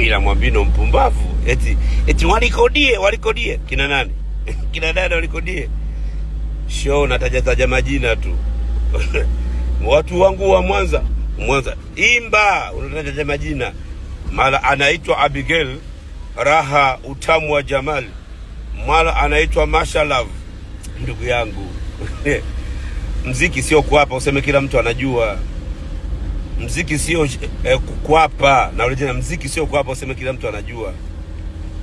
ila Mwambino mpumbavu eti walikodie kina nani? Kina dada walikodie show, nataja majina tu. Watu wangu wa Mwanza imba, unataja majina. Mara anaitwa Abigail Raha utamu wa Jamali, mara anaitwa Masha Love. Ndugu yangu mziki sio kuapa useme kila mtu anajua. Mziki sio kuapa, na urejea, mziki sio kuapa useme kila mtu anajua.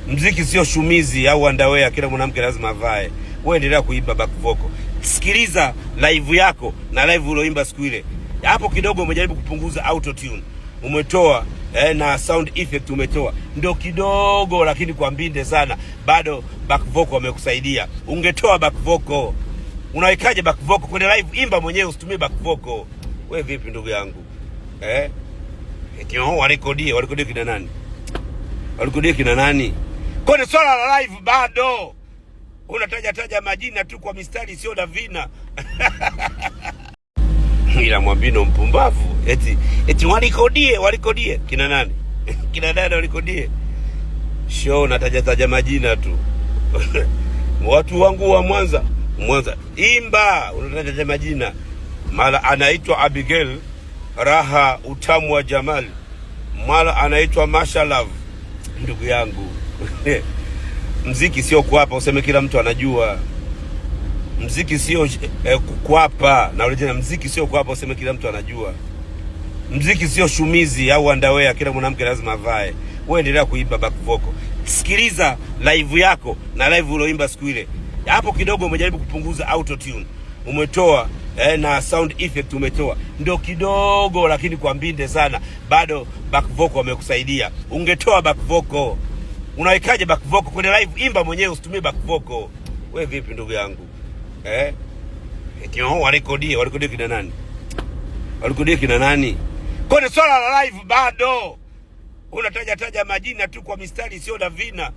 Mziki sio shumizi au underwear kila mwanamke lazima avae. Wewe endelea kuimba back vocal. Sikiliza live yako na live ulioimba siku ile. Hapo kidogo umejaribu kupunguza auto tune. Umetoa na sound effect umetoa. Ndio kidogo, lakini kwa mbinde sana. Bado back vocal wamekusaidia. Ungetoa back vocal. Unawekaje back vocal kwenye live? Imba mwenyewe, usitumie back vocal. Wewe vipi ndugu yangu? Eti walikodie kina nani? Walikodie kina nani? Kwenye swala la live bado unataja majina tu kwa mistari sio na vina. Ila Mwambino mpumbavu eti walikodie kina nani? Kina dada walikodie show, nataja majina tu. Watu wangu wa Mwanza imba, unataja majina. Mara anaitwa Abigail Raha utamu wa Jamali, mara anaitwa Masha Love. Ndugu yangu mziki sio kuapa useme kila mtu anajua. Mziki sio kuapa, na urejea, mziki sio kuapa useme kila mtu anajua. Mziki sio shumizi au underwear kila mwanamke lazima avae. Wewe endelea kuimba back vocal. Sikiliza live yako na live ulioimba siku ile. Hapo kidogo umejaribu kupunguza auto tune. Umetoa na sound effect umetoa. Ndio kidogo, lakini kwa mbinde sana. Bado back vocal wamekusaidia. Ungetoa back vocal. Unawekaje back vocal kwenye live? Imba mwenyewe, usitumie back vocal. Wewe vipi ndugu yangu? Eti walikodie kina nani? Walikodie kina nani? Kwenye swala la live bado unataja majina tu kwa mistari sio na vina.